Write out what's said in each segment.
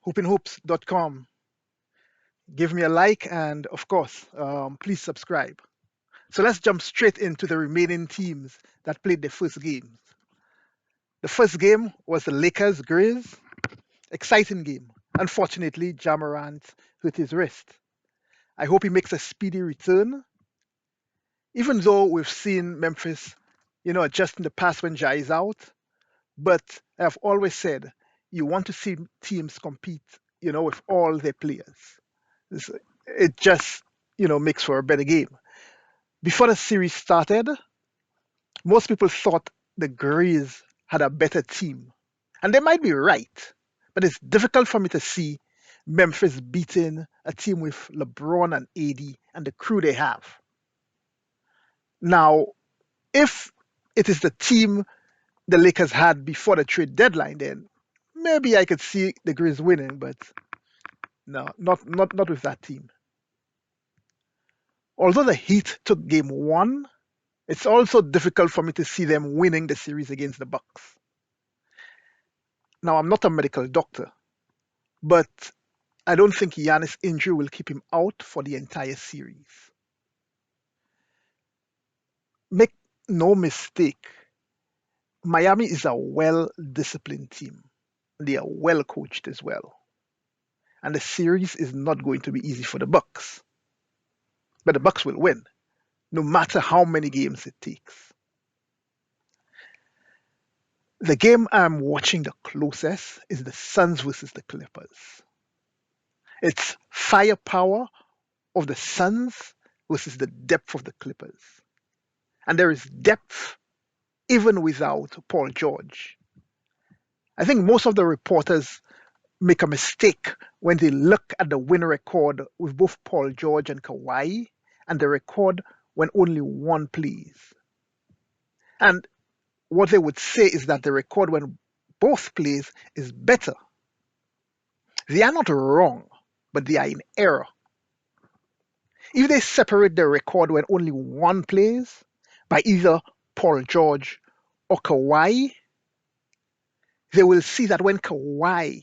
hoopinhoops.com. Give me a like and, of course, please subscribe. So let's jump straight into the remaining teams that played the first games. The first game was the Lakers Grizz. Exciting game. Unfortunately, Jamorant hurt his wrist. I hope he makes a speedy return. Even though we've seen Memphis, adjust in the past when Jai is out, but I've always said you want to see teams compete, with all their players. It's- It just, makes for a better game. Before the series started, most people thought the Grizz had a better team. And they might be right, but it's difficult for me to see Memphis beating a team with LeBron and AD and the crew they have. Now, if it is the team the Lakers had before the trade deadline, then maybe I could see the Grizz winning, but no, not with that team. Although the Heat took game one, it's also difficult for me to see them winning the series against the Bucks. Now, I'm not a medical doctor, but I don't think Giannis' injury will keep him out for the entire series. Make no mistake, Miami is a well disciplined team. They are well coached as well. And the series is not going to be easy for the Bucks. But the Bucks will win, no matter how many games it takes. The game I'm watching the closest is the Suns versus the Clippers. It's firepower of the Suns versus the depth of the Clippers. And there is depth even without Paul George. I think most of the reporters make a mistake when they look at the win record with both Paul George and Kawhi and the record when only one plays. And what they would say is that the record when both plays is better. They are not wrong, but they are in error. If they separate the record when only one plays by either Paul George or Kawhi, they will see that when Kawhi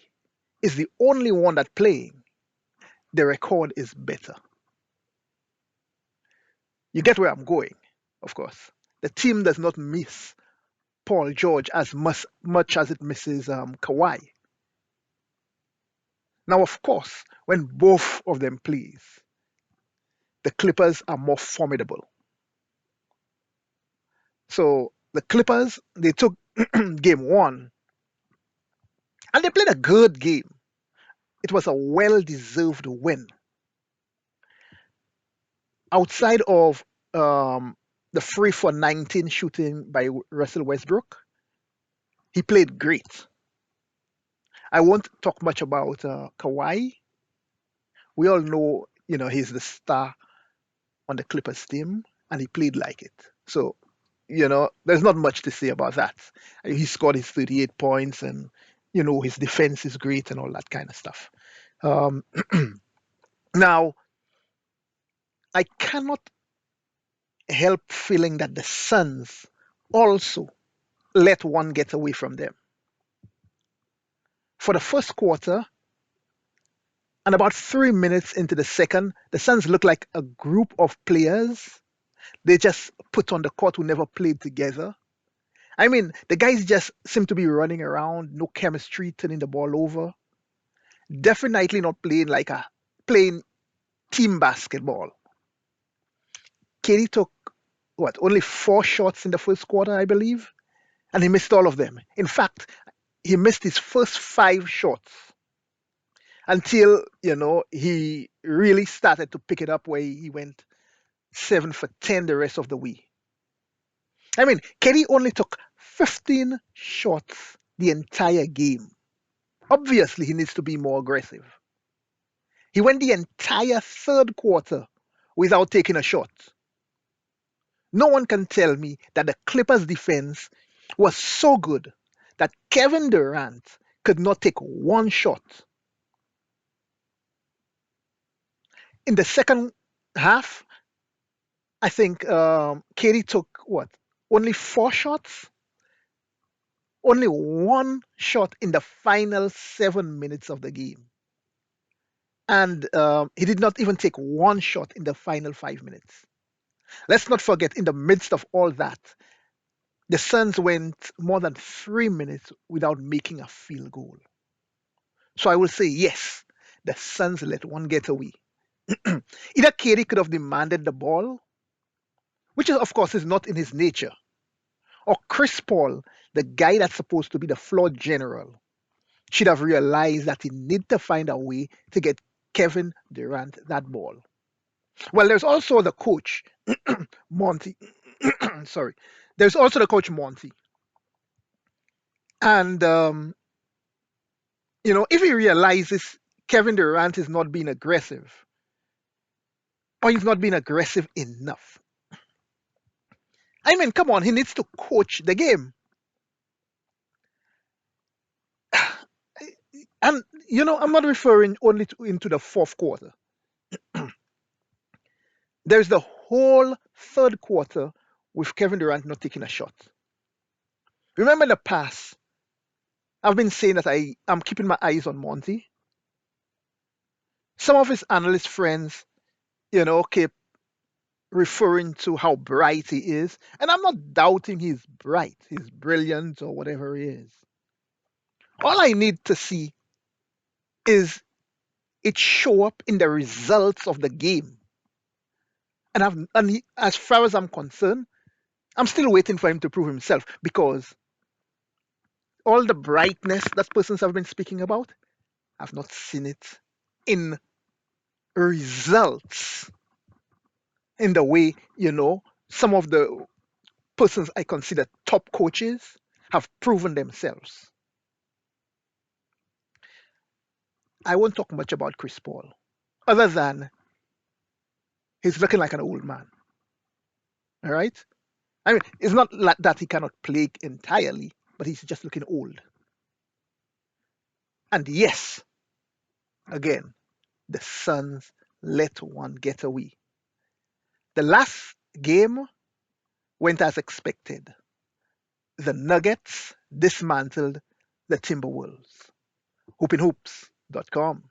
is the only one that playing, the record is better. You get where I'm going, of course. The team does not miss Paul George as much as it misses Kawhi. Now, of course, when both of them plays, the Clippers are more formidable. So the Clippers, they took game one and they played a good game. It was a well deserved win. Outside of um, the free for 19 shooting by Russell Westbrook, he played great. I won't talk much about Kawhi. We all know, he's the star on the Clippers team, and he played like it. So, there's not much to say about that. He scored his 38 points, and his defense is great and all that kind of stuff. Um, Now, I cannot help feeling that the Suns also let one get away from them. For the first quarter, and about 3 minutes into the second, the Suns looked like a group of players they just put on the court who never played together. I mean, the guys just seem to be running around, no chemistry, turning the ball over. Definitely not playing team basketball. Katie took only 4 shots in the first quarter, I believe, and he missed all of them. In fact, he missed his first 5 shots until he really started to pick it up where he went 7 for 10 the rest of the way. I mean, Katie only took 15 shots the entire game. Obviously, he needs to be more aggressive. He went the entire third quarter without taking a shot. No one can tell me that the Clippers' defense was so good that Kevin Durant could not take one shot. In the second half, I think Katie took only 4 shots, only one shot in the final 7 minutes of the game. And he did not even take one shot in the final 5 minutes. Let's not forget, in the midst of all that, the Suns went more than 3 minutes without making a field goal. So I will say yes, the Suns let one get away. Either KD could have demanded the ball, which is, of course is not in his nature, or Chris Paul, the guy that's supposed to be the floor general, should have realized that he need to find a way to get Kevin Durant that ball. Well, there's also the coach, Monty. Sorry. There's also the coach, Monty. And, if he realizes Kevin Durant is not being aggressive, or he's not being aggressive enough, I mean, come on, he needs to coach the game. And, I'm not referring only into the fourth quarter. There's the whole third quarter with Kevin Durant not taking a shot. Remember in the past, I've been saying that I'm keeping my eyes on Monty. Some of his analyst friends, keep referring to how bright he is. And I'm not doubting he's bright, he's brilliant, or whatever he is. All I need to see is it show up in the results of the game. As far as I'm concerned, I'm still waiting for him to prove himself because all the brightness that persons have been speaking about, I've not seen it in results in the way, some of the persons I consider top coaches have proven themselves. I won't talk much about Chris Paul, other than he's looking like an old man. All right? I mean, it's not like that he cannot play entirely, but he's just looking old. And yes, again, the Suns let one get away. The last game went as expected. The Nuggets dismantled the Timberwolves. Hoopinhoops.com.